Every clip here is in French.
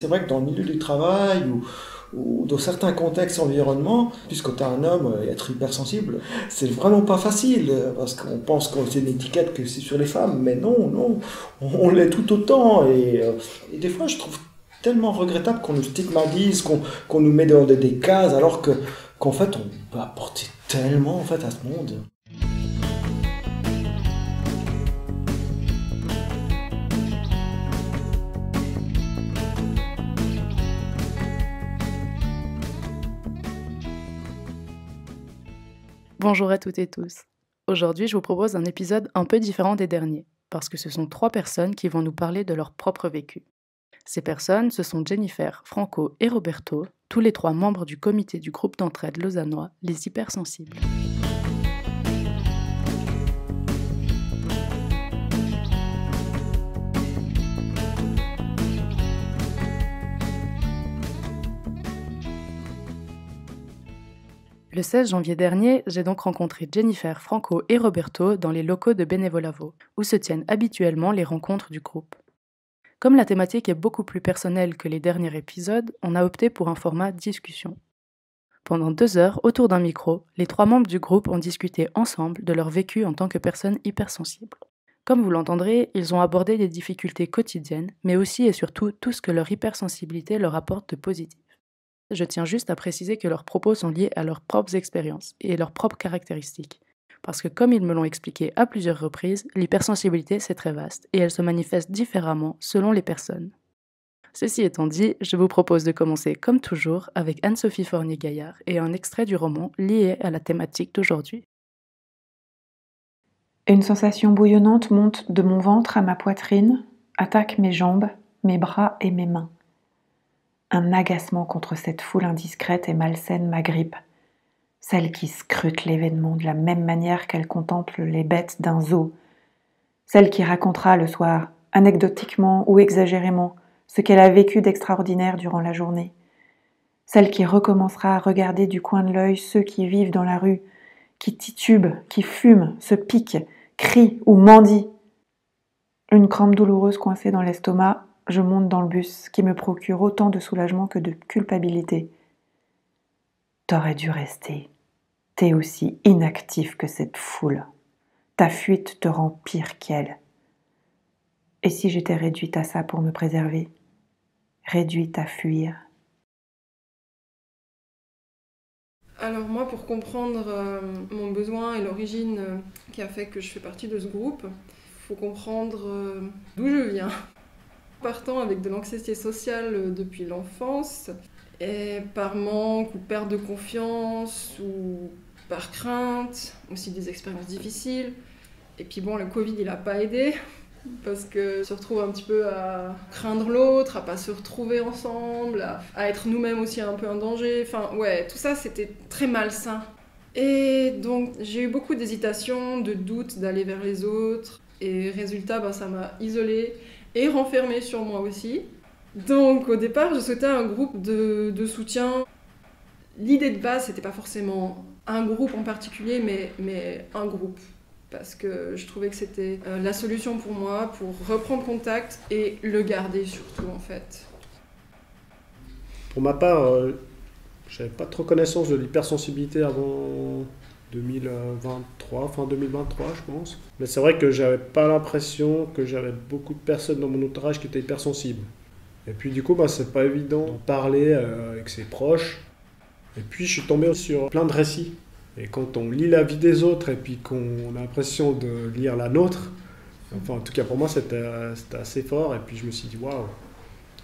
C'est vrai que dans le milieu du travail ou dans certains contextes environnements, puisque tu es un homme et être hypersensible, c'est vraiment pas facile parce qu'on pense que c'est une étiquette que c'est sur les femmes, mais non, non, on l'est tout autant et des fois je trouve tellement regrettable qu'on nous stigmatise, qu'on nous met dans des cases alors qu'en fait on peut apporter tellement en fait à ce monde. Bonjour à toutes et tous. Aujourd'hui, je vous propose un épisode un peu différent des derniers, parce que ce sont 3 personnes qui vont nous parler de leur propre vécu. Ces personnes, ce sont Jennifer, Franco et Roberto, tous les 3 membres du comité du groupe d'entraide lausannois, les hypersensibles. Le 16 janvier dernier, j'ai donc rencontré Jennifer, Franco et Roberto dans les locaux de Benevolavo, où se tiennent habituellement les rencontres du groupe. Comme la thématique est beaucoup plus personnelle que les derniers épisodes, on a opté pour un format discussion. Pendant 2 heures, autour d'un micro, les 3 membres du groupe ont discuté ensemble de leur vécu en tant que personnes hypersensibles. Comme vous l'entendrez, ils ont abordé des difficultés quotidiennes, mais aussi et surtout tout ce que leur hypersensibilité leur apporte de positif. Je tiens juste à préciser que leurs propos sont liés à leurs propres expériences et leurs propres caractéristiques. Parce que comme ils me l'ont expliqué à plusieurs reprises, l'hypersensibilité c'est très vaste et elle se manifeste différemment selon les personnes. Ceci étant dit, je vous propose de commencer comme toujours avec Anne-Sophie Fournier-Gaillard et un extrait du roman lié à la thématique d'aujourd'hui. Une sensation bouillonnante monte de mon ventre à ma poitrine, attaque mes jambes, mes bras et mes mains. Un agacement contre cette foule indiscrète et malsaine m'agrippe, celle qui scrute l'événement de la même manière qu'elle contemple les bêtes d'un zoo, celle qui racontera le soir, anecdotiquement ou exagérément, ce qu'elle a vécu d'extraordinaire durant la journée, celle qui recommencera à regarder du coin de l'œil ceux qui vivent dans la rue, qui titubent, qui fument, se piquent, crient ou mendient. Une crampe douloureuse coincée dans l'estomac, je monte dans le bus, qui me procure autant de soulagement que de culpabilité. T'aurais dû rester. T'es aussi inactif que cette foule. Ta fuite te rend pire qu'elle. Et si j'étais réduite à ça pour me préserver? Réduite à fuir? Alors moi, pour comprendre mon besoin et l'origine qui a fait que je fais partie de ce groupe, il faut comprendre d'où je viens. Partant avec de l'anxiété sociale depuis l'enfance, et par manque ou perte de confiance ou par crainte, aussi des expériences difficiles. Et puis bon, le Covid, il n'a pas aidé, parce qu'on se retrouve un petit peu à craindre l'autre, à pas se retrouver ensemble, à être nous-mêmes aussi un peu en danger. Enfin ouais, tout ça c'était très malsain. Et donc j'ai eu beaucoup d'hésitations, de doutes d'aller vers les autres. Et résultat, ça m'a isolée et renfermée sur moi aussi. Donc au départ, je souhaitais un groupe de soutien. L'idée de base, c'était pas forcément un groupe en particulier, mais un groupe. Parce que je trouvais que c'était la solution pour moi, pour reprendre contact et le garder surtout en fait. Pour ma part, j'avais pas trop connaissance de l'hypersensibilité avant 2023, fin 2023 je pense. Mais c'est vrai que j'avais pas l'impression que j'avais beaucoup de personnes dans mon entourage qui étaient hypersensibles. Et puis du coup, c'est pas évident d'en parler avec ses proches. Et puis je suis tombé sur plein de récits. Et quand on lit la vie des autres et puis qu'on a l'impression de lire la nôtre, enfin en tout cas pour moi c'était assez fort. Et puis je me suis dit waouh,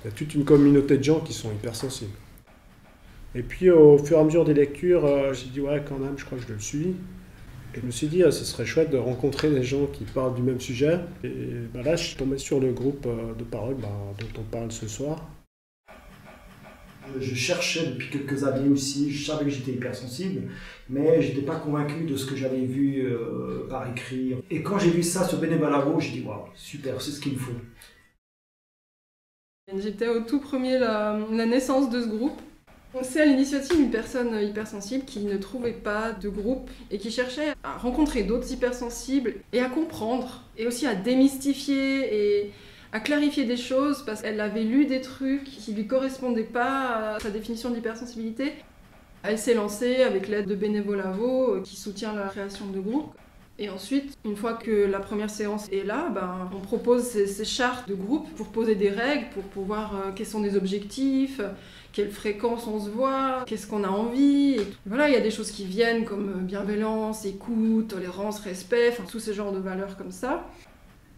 il y a toute une communauté de gens qui sont hypersensibles. Et puis au fur et à mesure des lectures, j'ai dit ouais quand même, je crois que je le suis. Et je me suis dit ce serait chouette de rencontrer des gens qui parlent du même sujet. Et là je suis tombé sur le groupe de parole dont on parle ce soir. Je cherchais depuis quelques années aussi, je savais que j'étais hypersensible, mais je n'étais pas convaincu de ce que j'avais vu par écrit. Et quand j'ai vu ça sur Benevolavo, j'ai dit waouh, super, c'est ce qu'il me faut. J'étais au tout premier, la naissance de ce groupe. C'est à l'initiative d'une personne hypersensible qui ne trouvait pas de groupe et qui cherchait à rencontrer d'autres hypersensibles et à comprendre, et aussi à démystifier et à clarifier des choses parce qu'elle avait lu des trucs qui lui correspondaient pas à sa définition d'hypersensibilité. Elle s'est lancée avec l'aide de Benevol-Lavo qui soutient la création de groupes. Et ensuite, une fois que la première séance est là, on propose ces chartes de groupe pour poser des règles, pour voir quels sont les objectifs, quelle fréquence on se voit, qu'est-ce qu'on a envie. Et voilà, il y a des choses qui viennent comme bienveillance, écoute, tolérance, respect, tous ces genres de valeurs comme ça.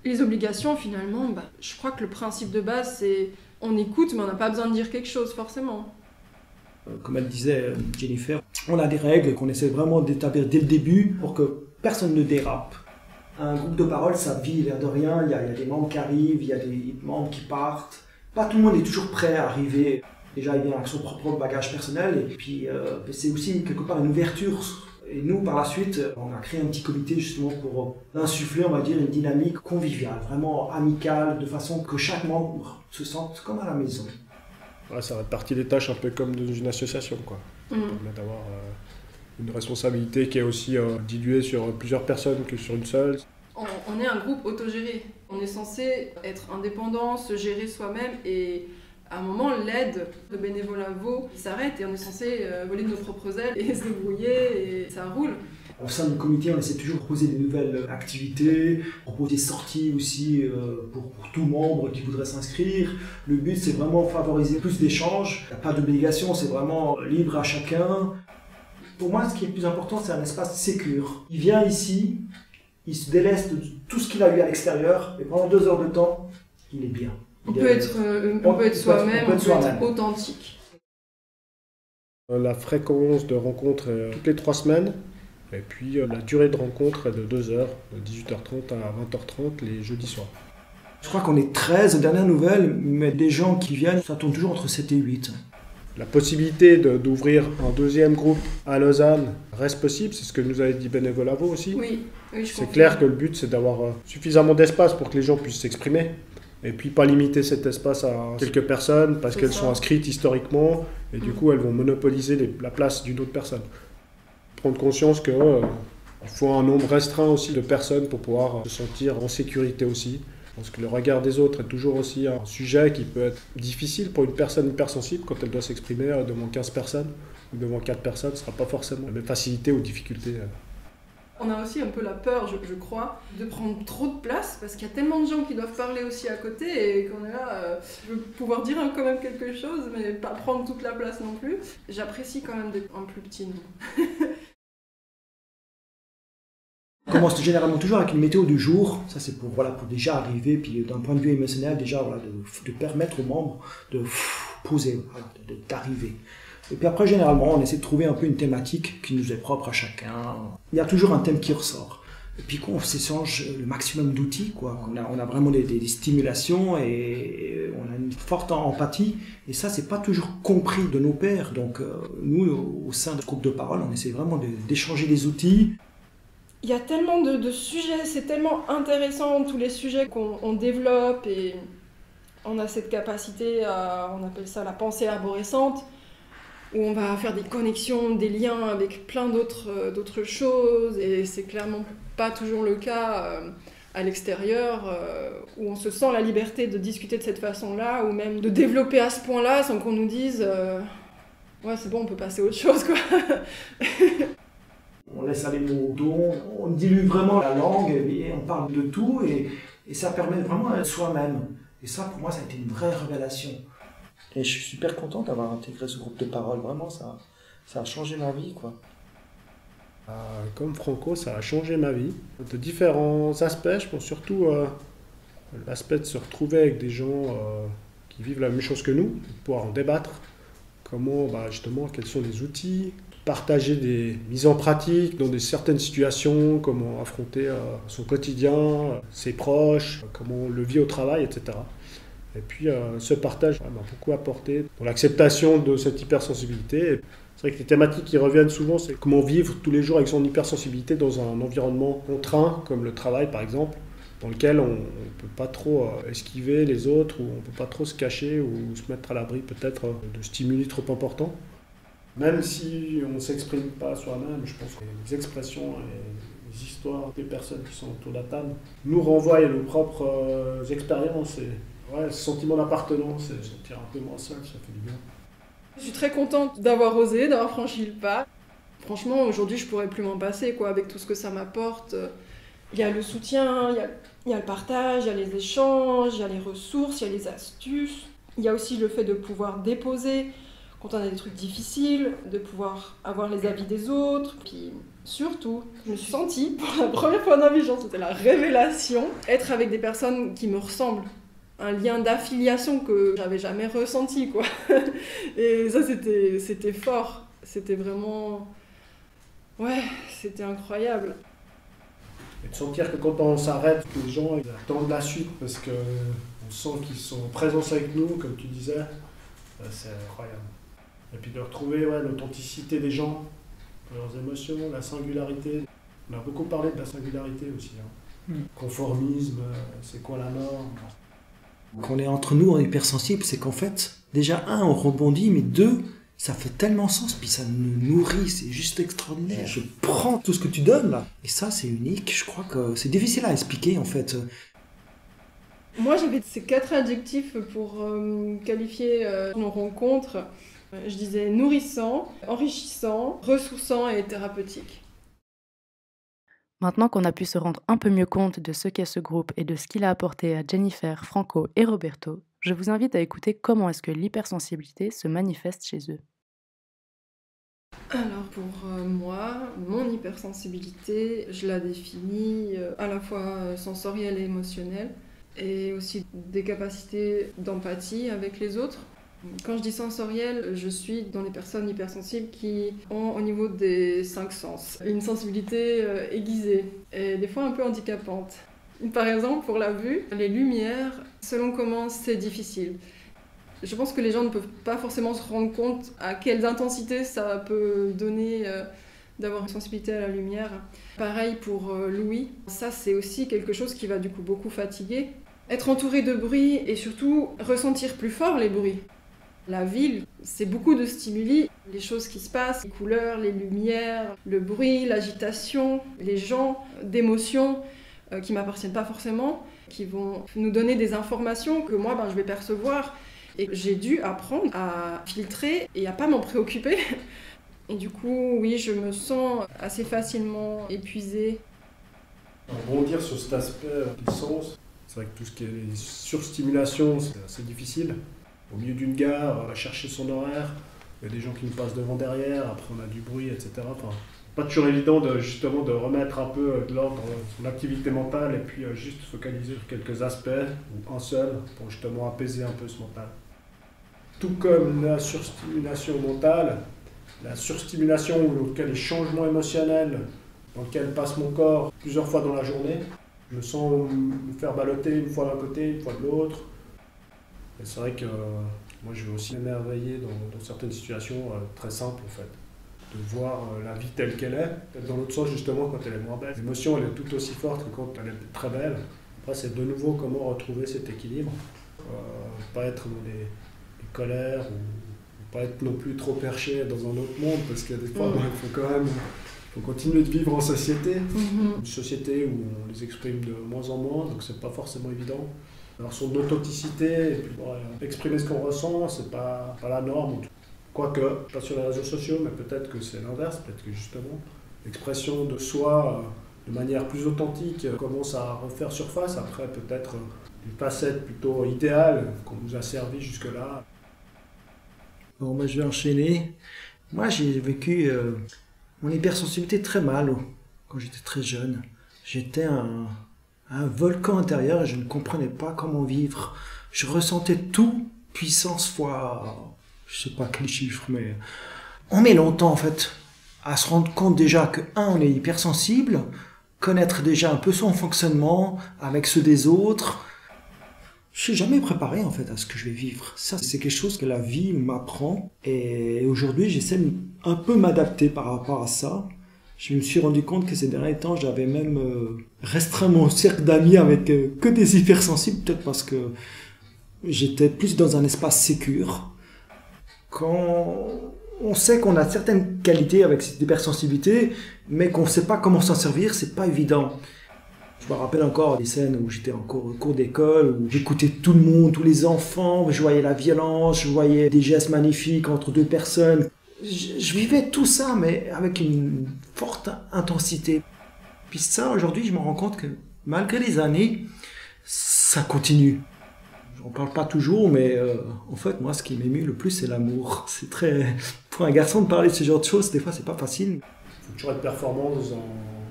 Les obligations, finalement, je crois que le principe de base, c'est on écoute, mais on n'a pas besoin de dire quelque chose, forcément. Comme elle disait Jennifer, on a des règles qu'on essaie vraiment d'établir dès le début pour que personne ne dérape. Un groupe de parole, ça vit l'air de rien, il y a des membres qui arrivent, il y a des membres qui partent. Pas tout le monde est toujours prêt à arriver. Déjà, il vient avec son propre bagage personnel et puis c'est aussi quelque part une ouverture. Et nous, par la suite, on a créé un petit comité justement pour insuffler, on va dire, une dynamique conviviale, vraiment amicale, de façon que chaque membre se sente comme à la maison. Ouais, ça répartit les tâches un peu comme dans une association, quoi. Ça permet d'avoir une responsabilité qui est aussi diluée sur plusieurs personnes que sur une seule. On est un groupe autogéré. On est censé être indépendant, se gérer soi-même et à un moment, l'aide de Benevol-Lavo s'arrête et on est censé voler de nos propres ailes et se débrouiller et ça roule. Au sein du comité, on essaie toujours de proposer des nouvelles activités, proposer des sorties aussi pour tout membre qui voudrait s'inscrire. Le but, c'est vraiment favoriser plus d'échanges. Il n'y a pas d'obligation, c'est vraiment libre à chacun. Pour moi, ce qui est le plus important, c'est un espace sécure. Il vient ici, il se déleste de tout ce qu'il a eu à l'extérieur et pendant 2 heures de temps, il est bien. On peut être soi-même, on peut être authentique. La fréquence de rencontre est toutes les 3 semaines. Et puis la durée de rencontre est de 2 heures, de 18h30 à 20h30 les jeudis soirs. Je crois qu'on est 13 aux dernières nouvelles, mais des gens qui viennent, ça tourne toujours entre 7 et 8. La possibilité d'ouvrir un deuxième groupe à Lausanne reste possible, c'est ce que nous avait dit Benevol-Lavo aussi. Oui, je c'est confirme. clair que le but c'est d'avoir suffisamment d'espace pour que les gens puissent s'exprimer. Et puis pas limiter cet espace à quelques personnes parce qu'elles sont inscrites historiquement et du coup elles vont monopoliser la place d'une autre personne. Prendre conscience qu'il faut un nombre restreint aussi de personnes pour pouvoir se sentir en sécurité aussi. Parce que le regard des autres est toujours aussi un sujet qui peut être difficile pour une personne hypersensible quand elle doit s'exprimer devant 15 personnes ou devant 4 personnes. Ce ne sera pas forcément la même facilité ou difficulté. On a aussi un peu la peur, je crois, de prendre trop de place parce qu'il y a tellement de gens qui doivent parler aussi à côté et qu'on est là, je veux pouvoir dire quand même quelque chose mais pas prendre toute la place non plus. J'apprécie quand même d'être un plus petit nombre. On commence généralement toujours avec une météo du jour, ça c'est pour déjà arriver, puis d'un point de vue émotionnel, déjà de permettre aux membres de poser, d'arriver. Et puis après, généralement, on essaie de trouver un peu une thématique qui nous est propre à chacun. Il y a toujours un thème qui ressort. Et puis qu'on s'échange le maximum d'outils, quoi. On a vraiment des stimulations et on a une forte empathie. Et ça, c'est pas toujours compris de nos pairs. Donc nous, au sein de groupe de parole, on essaie vraiment d'échanger des outils. Il y a tellement de sujets, c'est tellement intéressant, tous les sujets qu'on développe et on a cette capacité on appelle ça la pensée arborescente, où on va faire des connexions, des liens avec plein d'autres choses et c'est clairement pas toujours le cas à l'extérieur où on se sent la liberté de discuter de cette façon-là ou même de développer à ce point-là sans qu'on nous dise ouais c'est bon on peut passer à autre chose quoi. On laisse aller nos dons, on dilue vraiment la langue et on parle de tout et ça permet vraiment d'être soi-même. Et ça, pour moi, ça a été une vraie révélation. Et je suis super content d'avoir intégré ce groupe de parole. Vraiment, ça a changé ma vie, quoi. Comme Franco, ça a changé ma vie. De différents aspects, je pense surtout l'aspect de se retrouver avec des gens qui vivent la même chose que nous, de pouvoir en débattre. Comment, justement, quels sont les outils, partager des mises en pratique dans certaines situations, comment affronter son quotidien, ses proches, comment on le vit au travail, etc. Et puis ce partage m'a beaucoup apporté dans l'acceptation de cette hypersensibilité. C'est vrai que les thématiques qui reviennent souvent, c'est comment vivre tous les jours avec son hypersensibilité dans un environnement contraint, comme le travail par exemple, dans lequel on ne peut pas trop esquiver les autres, ou on ne peut pas trop se cacher ou se mettre à l'abri peut-être de stimuli trop importants. Même si on ne s'exprime pas soi-même, je pense que les expressions et les histoires des personnes qui sont autour de la table nous renvoient à nos propres expériences. Et ouais, ce sentiment d'appartenance, et sentir un peu moins seul, ça fait du bien. Je suis très contente d'avoir osé, d'avoir franchi le pas. Franchement, aujourd'hui, je pourrais plus m'en passer, quoi, avec tout ce que ça m'apporte. Il y a le soutien, il y a le partage, il y a les échanges, il y a les ressources, il y a les astuces. Il y a aussi le fait de pouvoir déposer quand on a des trucs difficiles, de pouvoir avoir les avis des autres. Puis surtout, je me suis sentie, pour la première fois dans ma vie, genre, c'était la révélation, être avec des personnes qui me ressemblent. Un lien d'affiliation que j'avais jamais ressenti, quoi. Et ça, c'était fort. C'était vraiment... Ouais, c'était incroyable. Et de sentir que quand on s'arrête, que les gens ils attendent la suite parce qu'on sent qu'ils sont en présence avec nous, comme tu disais, c'est incroyable. Et puis de retrouver l'authenticité des gens, leurs émotions, la singularité. On a beaucoup parlé de la singularité aussi. Conformisme, c'est quoi la norme? Quand on est entre nous en hypersensible, c'est qu'en fait, déjà, on rebondit, mais deux, ça fait tellement sens, puis ça nous nourrit, c'est juste extraordinaire. Je prends tout ce que tu donnes, là. Et ça, c'est unique, je crois que c'est difficile à expliquer, en fait. Moi, j'avais ces 4 adjectifs pour qualifier nos rencontres. Je disais nourrissant, enrichissant, ressourçant et thérapeutique. Maintenant qu'on a pu se rendre un peu mieux compte de ce qu'est ce groupe et de ce qu'il a apporté à Jennifer, Franco et Roberto, je vous invite à écouter comment est-ce que l'hypersensibilité se manifeste chez eux. Alors pour moi, mon hypersensibilité, je la définis à la fois sensorielle et émotionnelle, et aussi des capacités d'empathie avec les autres. Quand je dis sensorielle, je suis dans les personnes hypersensibles qui ont au niveau des 5 sens une sensibilité aiguisée et des fois un peu handicapante. Par exemple, pour la vue, les lumières, selon comment c'est difficile. Je pense que les gens ne peuvent pas forcément se rendre compte à quelles intensités ça peut donner d'avoir une sensibilité à la lumière. Pareil pour l'ouïe, ça c'est aussi quelque chose qui va du coup beaucoup fatiguer. Être entouré de bruit et surtout ressentir plus fort les bruits. La ville, c'est beaucoup de stimuli, les choses qui se passent, les couleurs, les lumières, le bruit, l'agitation, les gens, d'émotions qui ne m'appartiennent pas forcément, qui vont nous donner des informations que moi je vais percevoir. Et j'ai dû apprendre à filtrer et à pas m'en préoccuper. Et du coup, oui, je me sens assez facilement épuisée. Rebondir sur cet aspect des sens, c'est vrai que tout ce qui est les surstimulations, c'est assez difficile. Au milieu d'une gare, on va chercher son horaire, il y a des gens qui nous passent devant, derrière, après on a du bruit, etc. Enfin, pas toujours évident justement de remettre un peu de l'ordre dans son activité mentale et puis juste focaliser sur quelques aspects, ou un seul, pour justement apaiser un peu ce mental. Tout comme la surstimulation mentale, la surstimulation ou en tout cas les changements émotionnels dans lesquels passe mon corps plusieurs fois dans la journée, je me sens me faire balloter une fois d'un côté, une fois de l'autre. Et c'est vrai que moi je vais aussi m'émerveiller dans certaines situations très simples en fait. De voir la vie telle qu'elle est, peut-être dans l'autre sens justement quand elle est moins belle. L'émotion elle est tout aussi forte que quand elle est très belle. Après c'est de nouveau comment retrouver cet équilibre. Pas être dans les colères ou pas être non plus trop perché dans un autre monde parce qu'il y a des fois il faut quand même continuer de vivre en société. Une société où on les exprime de moins en moins donc c'est pas forcément évident. Alors son authenticité, et puis, exprimer ce qu'on ressent, c'est pas la norme. Quoique, pas sur les réseaux sociaux, mais peut-être que c'est l'inverse, peut-être que justement, l'expression de soi de manière plus authentique commence à refaire surface, après peut-être une facette plutôt idéale qu'on nous a servi jusque-là. Bon, moi je vais enchaîner. Moi j'ai vécu mon hypersensibilité très mal quand j'étais très jeune. J'étais un volcan intérieur et je ne comprenais pas comment vivre. Je ressentais tout, puissance fois, je sais pas quel chiffre, mais on met longtemps en fait à se rendre compte déjà que on est hypersensible, connaître déjà un peu son fonctionnement avec ceux des autres. Je suis jamais préparé en fait à ce que je vais vivre. Ça, c'est quelque chose que la vie m'apprend et aujourd'hui j'essaie de un peu m'adapter par rapport à ça. Je me suis rendu compte que ces derniers temps, j'avais même restreint mon cercle d'amis avec que des hypersensibles, peut-être parce que j'étais plus dans un espace sécure. Quand On sait qu'on a certaines qualités avec cette hypersensibilité, mais qu'on ne sait pas comment s'en servir, c'est pas évident. Je me rappelle encore des scènes où j'étais en cours d'école, où j'écoutais tout le monde, tous les enfants, je voyais la violence, je voyais des gestes magnifiques entre deux personnes. Je vivais tout ça, mais avec une forte intensité. Puis ça, aujourd'hui, je me rends compte que malgré les années, ça continue. On parle pas toujours, mais en fait, moi, ce qui m'émue le plus, c'est l'amour. C'est très... Pour un garçon de parler de ce genre de choses, des fois, c'est pas facile. Il faut toujours être performant dans un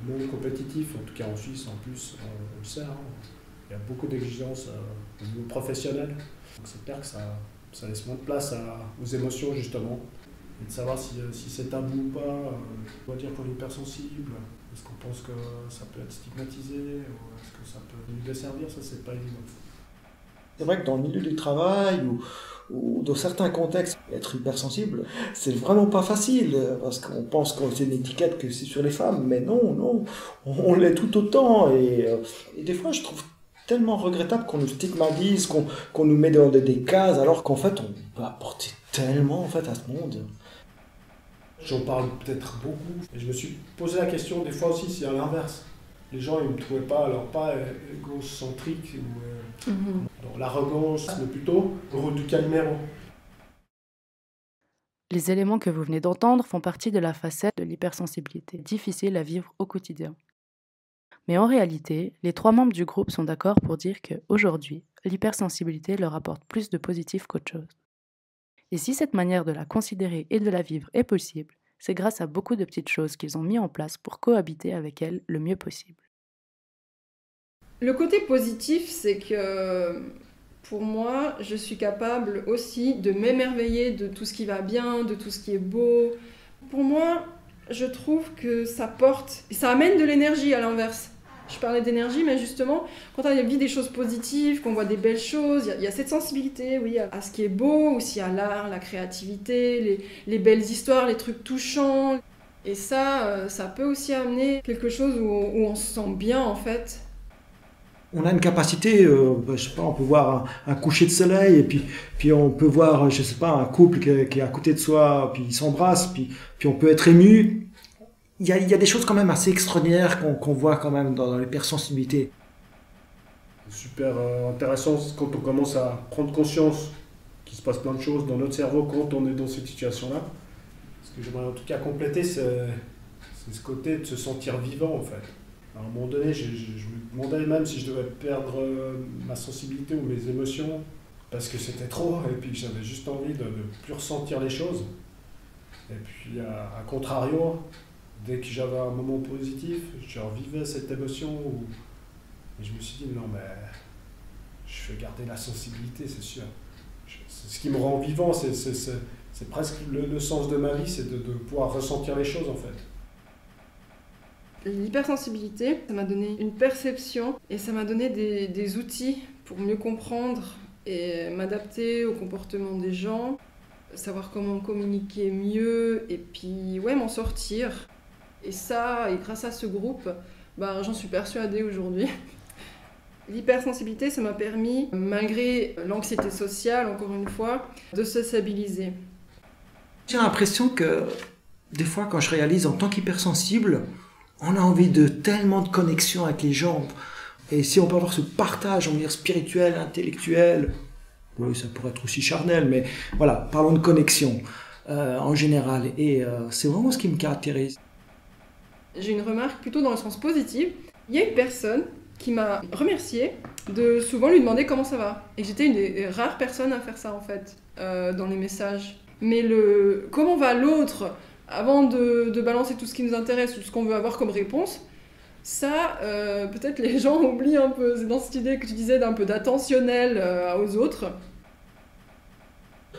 monde compétitif, en tout cas en Suisse, en plus, on le sait. Hein. Il y a beaucoup d'exigences au niveau professionnel. Donc c'est clair que ça laisse moins de place aux émotions, justement. Et de savoir si c'est tabou ou pas, on va dire pour l'hypersensible. Est-ce qu'on pense que ça peut être stigmatisé, ou est-ce que ça peut nous desservir? Ça, c'est pas évident. C'est vrai que dans le milieu du travail ou dans certains contextes, être hypersensible, c'est vraiment pas facile parce qu'on pense que c'est une étiquette que c'est sur les femmes, mais non, on l'est tout autant. Et des fois, je trouve tellement regrettable qu'on nous stigmatise, qu'on nous met dans des cases, alors qu'en fait, on peut apporter tellement en fait à ce monde. J'en parle peut-être beaucoup, et je me suis posé la question des fois aussi si à l'inverse. Les gens ils me trouvaient pas, alors pas égocentrique ou dans l'arrogance, mais plutôt au rôle du Calimero. Les éléments que vous venez d'entendre font partie de la facette de l'hypersensibilité, difficile à vivre au quotidien. Mais en réalité, les 3 membres du groupe sont d'accord pour dire qu'aujourd'hui, l'hypersensibilité leur apporte plus de positif qu'autre chose. Et si cette manière de la considérer et de la vivre est possible, c'est grâce à beaucoup de petites choses qu'ils ont mis en place pour cohabiter avec elle le mieux possible. Le côté positif, c'est que pour moi, je suis capable aussi de m'émerveiller de tout ce qui va bien, de tout ce qui est beau. Pour moi, je trouve que ça porte, et ça amène de l'énergie à l'inverse. Je parlais d'énergie, mais justement, quand on vit des choses positives, qu'on voit des belles choses, il y a cette sensibilité, oui, à ce qui est beau, aussi à l'art, la créativité, les belles histoires, les trucs touchants. Et ça peut aussi amener quelque chose où on se sent bien, en fait. On a une capacité, je sais pas, on peut voir un coucher de soleil, et puis on peut voir, je sais pas, un couple qui est à côté de soi, puis ils s'embrassent, puis on peut être ému. Il y a des choses quand même assez extraordinaires qu'on voit quand même dans l'hypersensibilité. Super intéressant quand on commence à prendre conscience qu'il se passe plein de choses dans notre cerveau quand on est dans cette situation-là. Ce que j'aimerais en tout cas compléter, c'est ce côté de se sentir vivant en fait. À un moment donné, je me demandais même si je devais perdre ma sensibilité ou mes émotions parce que c'était trop et puis que j'avais juste envie de ne plus ressentir les choses. Et puis à contrario, dès que j'avais un moment positif, je revivais cette émotion et je me suis dit non mais je vais garder la sensibilité, c'est sûr. C'est ce qui me rend vivant, c'est presque le sens de ma vie, c'est de pouvoir ressentir les choses en fait. L'hypersensibilité, ça m'a donné une perception et ça m'a donné des outils pour mieux comprendre et m'adapter au comportement des gens, savoir comment communiquer mieux et puis m'en sortir. Et ça, et grâce à ce groupe, j'en suis persuadée aujourd'hui. L'hypersensibilité, ça m'a permis, malgré l'anxiété sociale, encore une fois, de se stabiliser. J'ai l'impression que des fois, quand je réalise en tant qu'hypersensible, on a envie de tellement de connexion avec les gens. Et si on peut avoir ce partage, on va dire, spirituel, intellectuel, oui, ça pourrait être aussi charnel, mais voilà, parlons de connexion en général. Et c'est vraiment ce qui me caractérise. J'ai une remarque plutôt dans le sens positif. Il y a une personne qui m'a remercié de souvent lui demander comment ça va. Et j'étais une des rares personnes à faire ça en fait, dans les messages. Mais comment va l'autre avant de balancer tout ce qui nous intéresse, tout ce qu'on veut avoir comme réponse, ça, peut-être les gens oublient un peu. C'est dans cette idée que tu disais d'un peu d'attentionnel aux autres.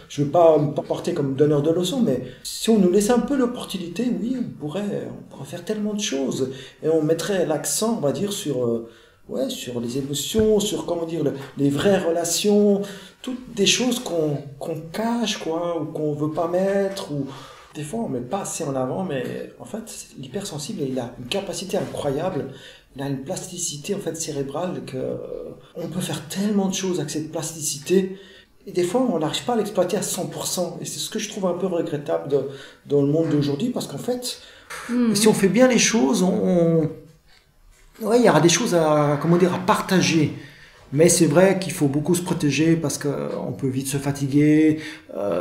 Je ne veux pas me porter comme donneur de leçons, mais si on nous laissait un peu l'opportunité, oui, on pourrait faire tellement de choses. Et on mettrait l'accent, on va dire, sur les émotions, sur, comment dire, les vraies relations, toutes des choses qu'on cache, quoi, ou qu'on ne veut pas mettre, ou des fois on ne met pas assez en avant, mais en fait, l'hypersensible, il a une capacité incroyable, il a une plasticité en fait cérébrale qu'on peut faire tellement de choses avec cette plasticité. Et des fois, on n'arrive pas à l'exploiter à 100%. Et c'est ce que je trouve un peu regrettable dans le monde d'aujourd'hui, parce qu'en fait, si on fait bien les choses, ouais, il y aura des choses à partager. Mais c'est vrai qu'il faut beaucoup se protéger parce qu'on peut vite se fatiguer.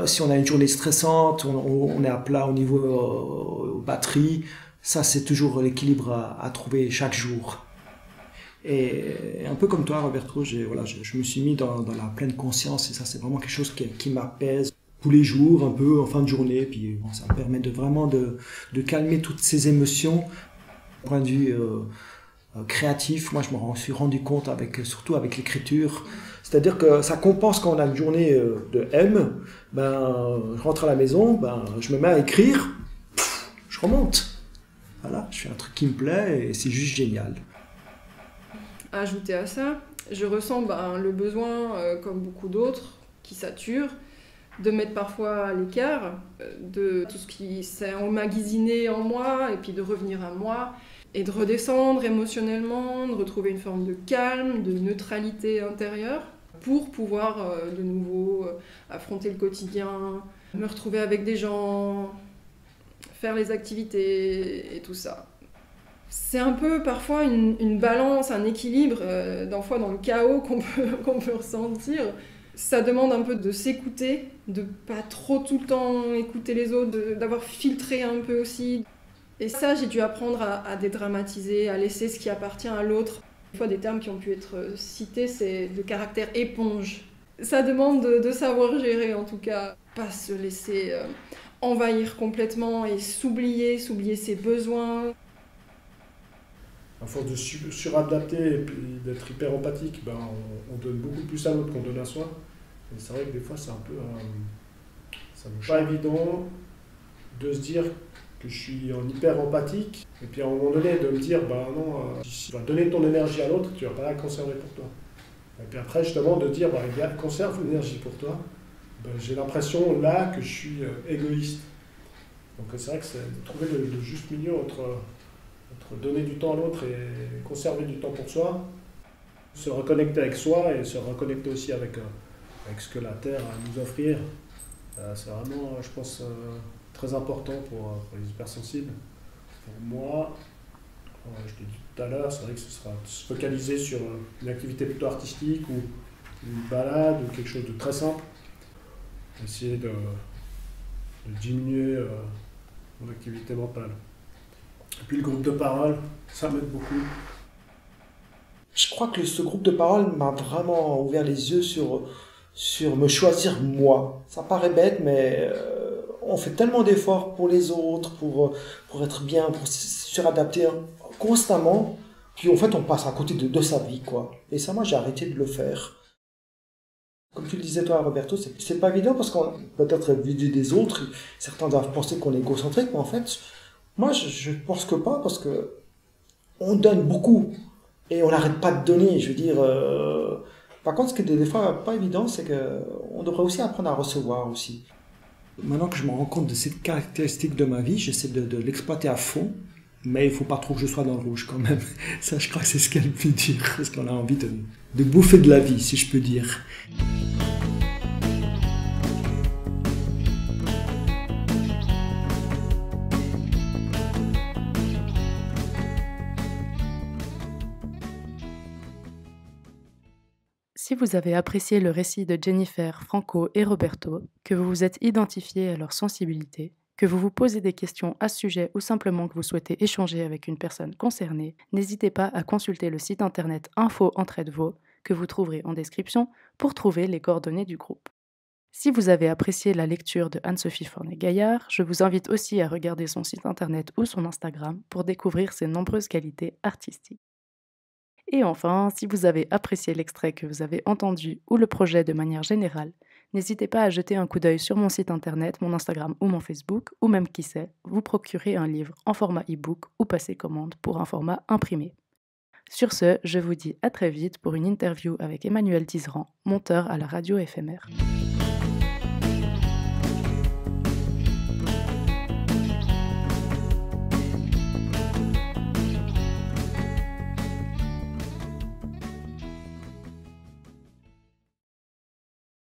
Si on a une journée stressante, on est à plat au niveau batterie. Ça, c'est toujours l'équilibre à trouver chaque jour. Et un peu comme toi, Roberto, je me suis mis dans la pleine conscience, et ça, c'est vraiment quelque chose qui m'apaise tous les jours, un peu en fin de journée. Puis bon, ça me permet vraiment de calmer toutes ces émotions. Du point de vue créatif, moi, je m'en suis rendu compte surtout avec l'écriture. C'est-à-dire que ça compense quand on a une journée de M. Je rentre à la maison, je me mets à écrire, je remonte. Voilà, je fais un truc qui me plaît et c'est juste génial. Ajouté à ça, je ressens le besoin, comme beaucoup d'autres, qui saturent, de mettre parfois à l'écart de tout ce qui s'est emmagasiné en moi, et puis de revenir à moi, et de redescendre émotionnellement, de retrouver une forme de calme, de neutralité intérieure, pour pouvoir de nouveau affronter le quotidien, me retrouver avec des gens, faire les activités et tout ça. C'est un peu parfois une balance, un équilibre, parfois dans le chaos qu'on peut ressentir. Ça demande un peu de s'écouter, de pas trop tout le temps écouter les autres, d'avoir filtré un peu aussi. Et ça, j'ai dû apprendre à dédramatiser, à laisser ce qui appartient à l'autre. Une fois, des termes qui ont pu être cités, c'est de caractère éponge. Ça demande de savoir gérer, en tout cas, pas se laisser envahir complètement et s'oublier ses besoins. À force de suradapter et puis d'être hyper empathique, on donne beaucoup plus à l'autre qu'on donne à soi. Et c'est vrai que des fois, c'est un peu... ça me pas évident de se dire que je suis en hyper empathique, et puis à un moment donné, de me dire, non, si tu vas donner ton énergie à l'autre, tu vas pas la conserver pour toi. Et puis après, justement, de dire, conserve l'énergie pour toi. J'ai l'impression, là, que je suis égoïste. Donc c'est vrai que c'est de trouver le juste milieu entre donner du temps à l'autre et conserver du temps pour soi, se reconnecter avec soi et se reconnecter aussi avec ce que la Terre a à nous offrir. C'est vraiment, je pense, très important pour les hypersensibles. Pour moi, je l'ai dit tout à l'heure, c'est vrai que ce sera de se focaliser sur une activité plutôt artistique ou une balade ou quelque chose de très simple. Essayer de diminuer mon activité mentale. Et puis le groupe de parole, ça m'aide beaucoup. Je crois que ce groupe de parole m'a vraiment ouvert les yeux sur me choisir moi. Ça paraît bête, mais on fait tellement d'efforts pour les autres, pour être bien, pour se suradapter constamment, puis en fait on passe à côté de sa vie, quoi. Et ça, moi j'ai arrêté de le faire. Comme tu le disais toi, Roberto, c'est pas évident parce qu'on peut-être vider des autres. Certains doivent penser qu'on est égocentrique, mais en fait, moi je pense que pas, parce que on donne beaucoup et on n'arrête pas de donner. Je veux dire, par contre, ce qui est des fois pas évident, c'est que on devrait aussi apprendre à recevoir aussi. Maintenant que je me rends compte de cette caractéristique de ma vie, j'essaie de l'exploiter à fond. Mais il ne faut pas trop que je sois dans le rouge quand même. Ça, je crois que c'est ce qu'il y a le plus dur. Parce qu'on a envie de bouffer de la vie, si je peux dire. Si vous avez apprécié le récit de Jennifer, Franco et Roberto, que vous vous êtes identifiés à leur sensibilité, que vous vous posez des questions à ce sujet ou simplement que vous souhaitez échanger avec une personne concernée, n'hésitez pas à consulter le site internet Info Entraide Vaud, que vous trouverez en description, pour trouver les coordonnées du groupe. Si vous avez apprécié la lecture de Anne-Sophie Fornet-Gaillard, je vous invite aussi à regarder son site internet ou son Instagram pour découvrir ses nombreuses qualités artistiques. Et enfin, si vous avez apprécié l'extrait que vous avez entendu ou le projet de manière générale, n'hésitez pas à jeter un coup d'œil sur mon site internet, mon Instagram ou mon Facebook, ou même qui sait, vous procurer un livre en format e-book ou passer commande pour un format imprimé. Sur ce, je vous dis à très vite pour une interview avec Emmanuel Tizeran, monteur à la radio éphémère.